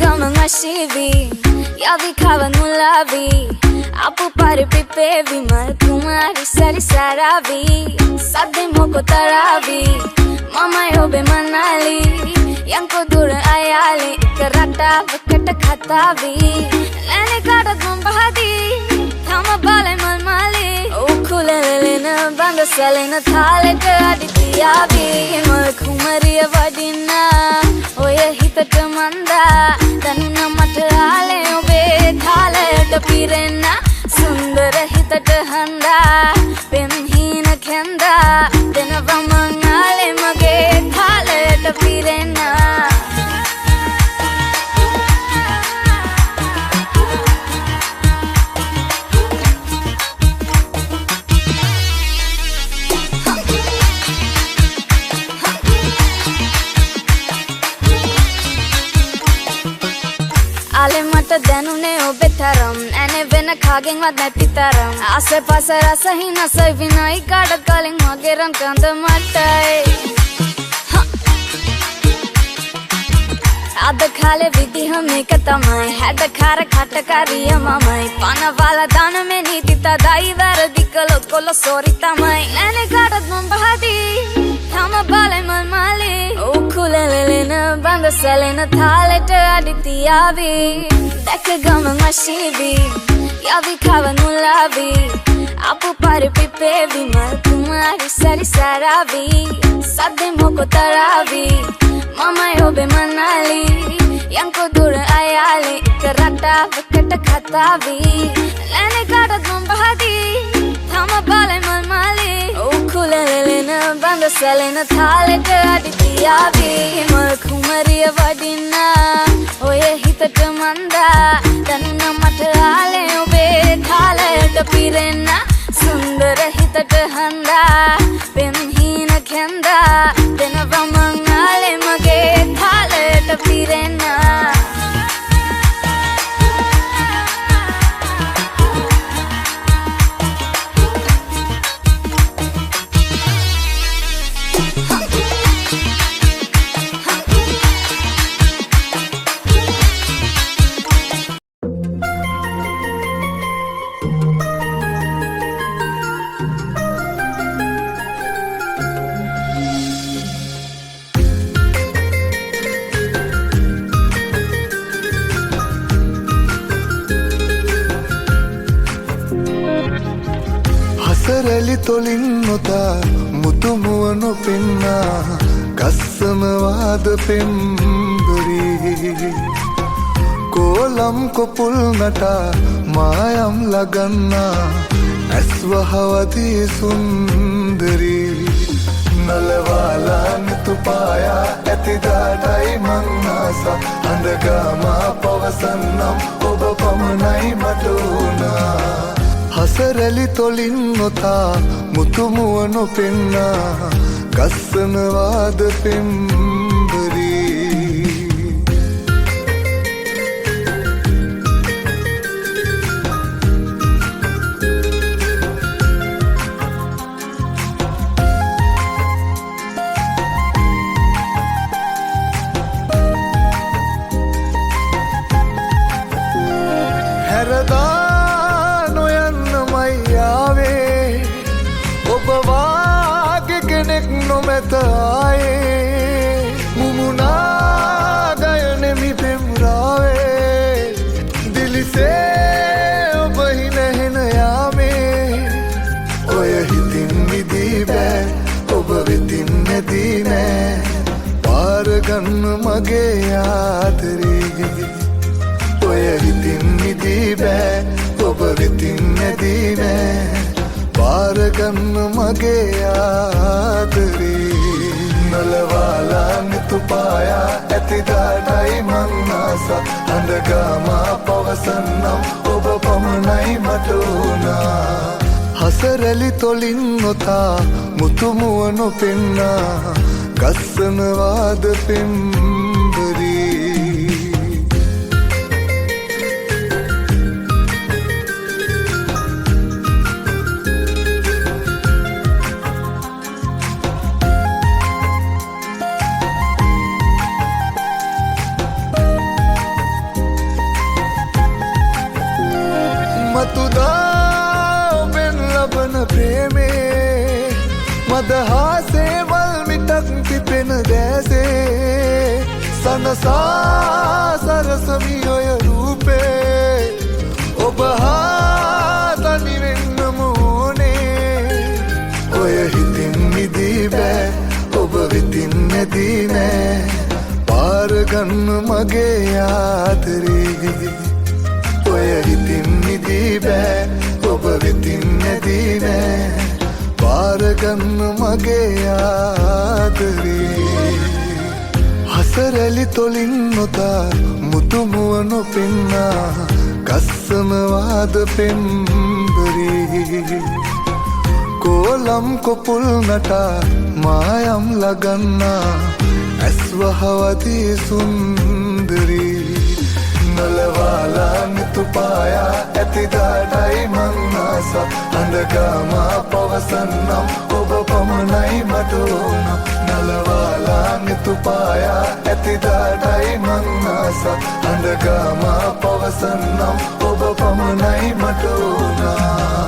ගමන් අශීවි යවි කවනුලාවි අපු පරිපිපේ විමල් කුමාරි සරි සරාවි සද්දෙ මොකොතරාවි මමයි ඔබේ මනාලි යංකෝ දුර අයාලි එක රටාවකට කතාවි නැනේ කාටත් මම පහදී තම බලේ මල් මාලි උකුලෙලෙන බඳ සැලෙන තාලෙට අඩිතියාවි මල් කුමරිය වඩින්නා ඔය හිතට මන්දා දැනුන මට ආලේ ඔබේ තාලයට පිරෙන්න සුන්දර හිතට හඳා පෙම් හීන කැන්දා දෙනවා මං ආලේ මගේ තාලයට පිරෙන්න ආලේ මට දැනුනේ ඔබේ තරම් ඇනේ වෙන කාගෙන්වත් නැති තරම් ආසේ පාස රස හිනස විනයි කාටත් කලින් මගේ රන් කඳ මටයි අද කාලේ විදිහ මේක තමයි හැඩකාර කටකාරිය මමයි පනවල දානමේ නීති තදයි වැරදි කළොත් කොල්ල සෝරි තමයි ඇනේ කාටත් මම පහදී තම බලේ මල් මාලි උකුලෙලෙන බඳ සැලෙන තාලෙට අඩිතියාවි දැක ගමන් අශීවි යවි කවනුලාවි අපු පරිපිපේ විමල් කුමාරි සරි සරාවි සද්දෙ මොකොතරාවි මමයි ඔබේ මනාලි යංකෝ දුර අයාලි එක රටාවකට කතාවි නැනේ කාටත් මම පහදී තම බලේ මල් මාලි උකුලෙලෙන බඳ සැලෙන තාලෙට අඩිතියාවි මල් කුමරිය වඩින්නා ඔය හිතට මන්දා දැනුන මට ආලේ ඔබේ තාලයට පිරෙන්න සුන්දර හිතට හඳා පෙම් හීන කැන්දා දෙනවා මං ආලේ මගේ තාලයට පිරෙන්න හසරැලි තොලින් නොතා මුතුමුවනු පෙන්නා ගස්සමවාද පෙම්බරී කෝලම් කොපුල් නටා මායම් ලගන්නා ඇස්වහවදී සුන්දරී නලවාලා නිතුපායා ඇතිදාටයි මංආසා හඳගාමා පවසන්නම් ඔබ පමණයි මට වුණා හසරැලි තොලින් නොතා මුතුමුවනු පෙන්නා ගස්සනවාද පෙම්බරී හැරදා ඔබවාගේ කෙනෙක් නොමැත ආයේ මුමුණා ගයනෙමි පෙම්රාවේ දිලිසේ ඔබ හිනහෙන යාමේ ඔය හිතින් මිදී බෑ ඔබ වෙතින් නැදී නෑ පාරගන්න මගේ ආදරේ ඔය හිතින් මිදී බෑ ඔබ වෙතින් නැදී නෑ පාරගන්න මගේ ආදරේ නලවාලා නිතුපායා ඇතිදාටයි මංආසා හඳගාමා පවසන්නම් ඔබ පමණයි මට වුණා හසරැලි තොලින් නොතා මුතුමුවනු පෙන්නා ගස්සනවාද පෙම්බරී මදහාසේ වල් මිටක් පිපෙන දැසේ සනසා සරසමි ඔය රූපේ ඔබ හා තනිවෙන්නම ඕනේ ඔය හිතින් මිදී බෑ ඔබ වෙතින් නැදී නෑ පාරගන්න මගේ ආදරේ ඔය හිතින් මිදී බෑ ඔබ වෙතින් නැදී නෑ පාරගන්න මගේ ආදරේ හසරැලි තොලින් නොතා මුතුමුව නොපෙන්නා ගස්සනවාද පෙම්බරී කෝලම් කොපුල් නටා මායම් ලගන්නා ඇස්වහවදී සුන්දරී නලවාලා නිතුපායා ඇතිදාඩයි මංනාස අඳගාමා පවසන්නම් ඔබ පමණයි මට ඕන නලවාලා නිතුපායා ඇතිදාඩයි මංනාස අඳගාමා පවසන්නම් ඔබ පමණයි මට ඕනා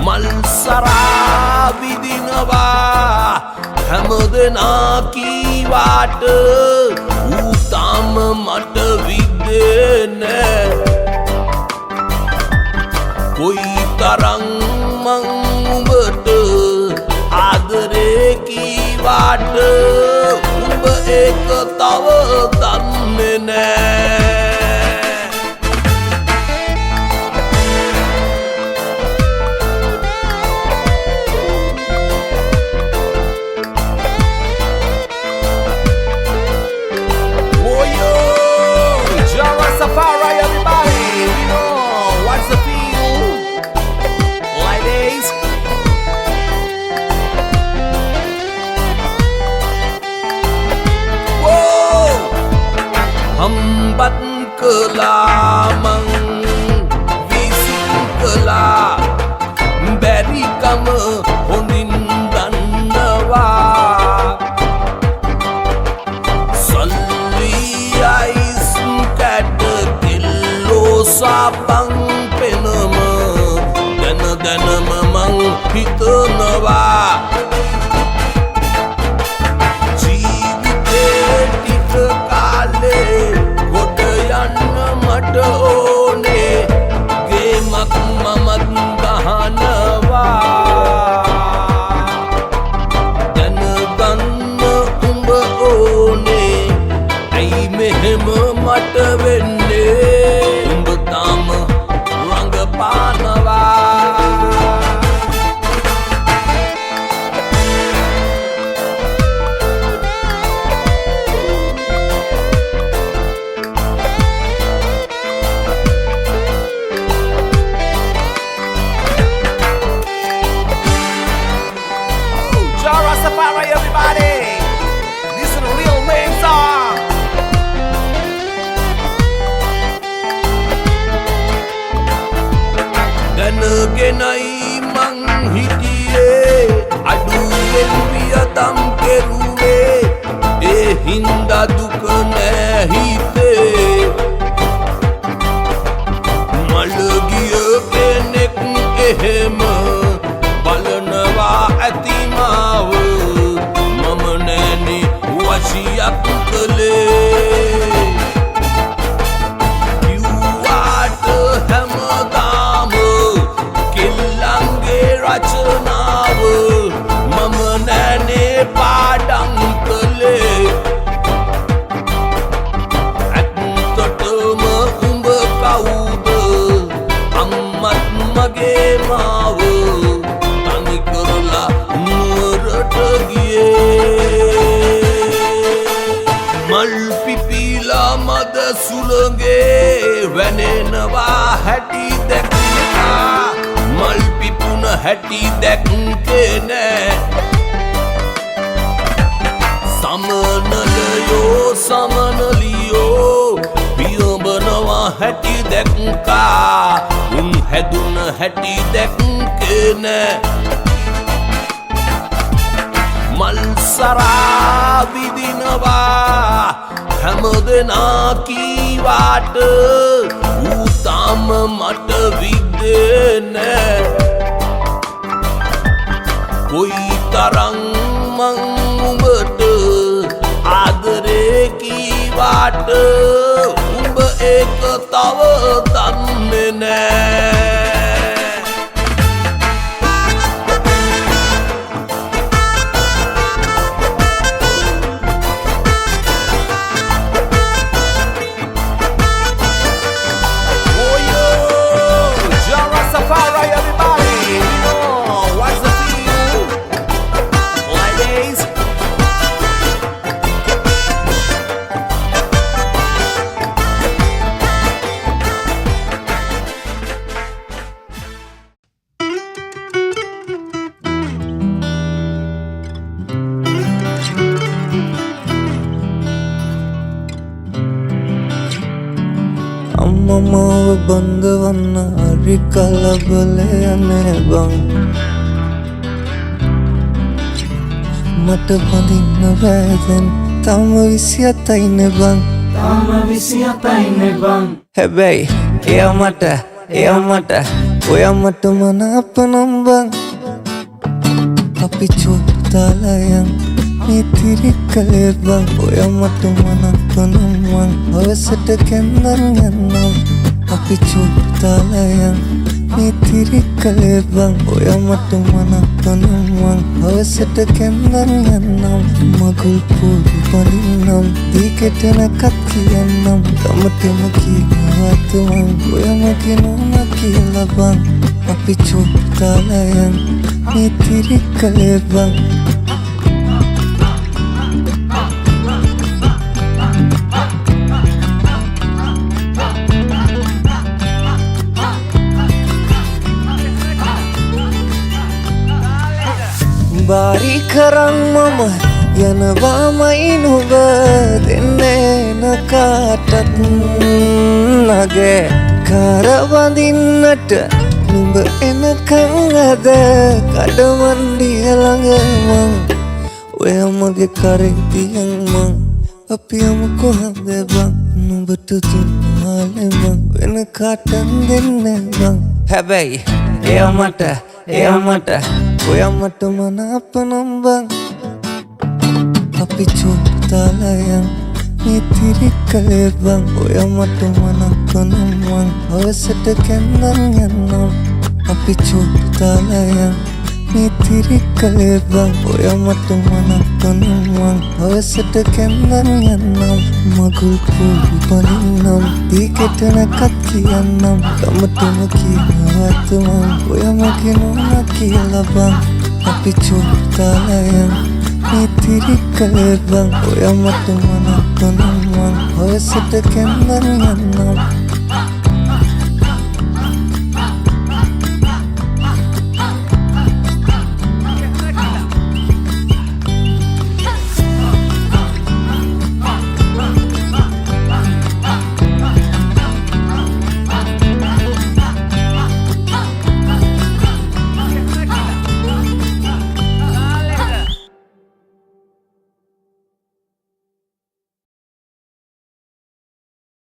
මල් සරා විදිනවා හැමදෙනා කීවාට ඌ තාම මට විද්දේ නෑ කොයි තරම් මං උඹට ආදරේ කීවාට උඹ ඒක තව දන්නේ නෑ Safari, everybody, you know what's the feel? Ladies, whoa, hum bat kala mang visin kala beri kam hondin dannawa salli ais kat sapang penama dana mamang hitanawa ජීවිතේ ටික කාලේ ගොඩ යන්න මට ඕනේ ගේමක් මමත් ගහනවා දැනගන්න උඹ ඕනේ ඇයි මෙහෙම මට වෙන්නේ Safari, everybody, this is a real main song. දැනගෙනයි මං හිටියේ අඩුවෙන් වියදම් කෙරුවේ ඒ හින්දා දුක නෑ හිතේ මළගිය කෙනෙක් එහෙම බලනවා ඇති මාව මම නෑනේ වශියක් කළේ කිව්වාට හැමදාම රචනාව මම නෑනේ පාඩම් කළේ ඇත්තටම උඹ කවුද අම්මත් මගේ මාව තනි කරලා නුවරට ගියේ මල් පිපිලා මද සුළඟේ වැනෙනවා හැටි දැක්කා මල් පිපුන හැටි දැක්කේ නෑ සමනලයෝ සමනලියෝ පියඹනවා හැටි දැක්කා උන් හැදුන හැටි දැක්කේ නෑ මල් සරා විදිනවා හැමදෙනා කීවාට ඌ තාම මට විද්දේ කොයි තරම් මං උඹට ආදරේ කීවාට උඹ ඒක තව දන්නේ නෑ Safari, everybody, you know what's the feel? Ladies, අම්මමාව බඳවන්න හරි කලබලයනේ බං මට බඳින්න බෑදැන් තම 27යිනේ බං හැබැයි එයා මට ඔයා මට මනාප නම් බං අපි චුට්ටලයන් මේ තිරිකලේ බං ඔයා මට මනාප නම් බං හවසට කැන්දන් යන්නම් අපි චුට්ටලයන් මේ තිරිකලේ බං ඔය මට මනපනම් මං හවසට කැන්දන් යන්නම් මගුල් පොඩි පනින්නම් දීකෙටන කත් කියන්නම් ගමටම කියනවත් මං ඔය මගේ නෝනා කියලා බං අපි චොට්ටලයන් මේ තිරිකලේ බං බාරි කරන් මම යනවාමයි නුඹ දෙන්නේ නකාටත් නගේ කරවඳින්නට නුඹ එනකං අද කඩමණ්ඩිය ළඟ මං ඔය මගේ කරේ තියන් මං අපි යමු කොහොමද බං නුඹට දුන්නාලේ මං වෙන කාටත් දෙන්නේ බං හැබැයි එයා මට ඔය මට මනපනම් බං අපි චොට්ටලයන් මේ තිරිකලේ බං ඔය මට මනපනම් මං හවසට කැන්දන් යන්නම් අපි චොට්ටලයන් මේ තිරිකලේ බං ඔය මට මනපනම් මං හවසට කැන්දන් යන්නම් මගුල් පොඩි පනින්නම් දීකෙටන කත් කියන්නම් ගමටම කියනවත් මං ඔය මගේ නෝනා කියලා බං අපි චොට්ටලයන් මේ තිරිකලේ බං ඔය මට මනපනම් මං හවසට කැන්දන් යන්නම්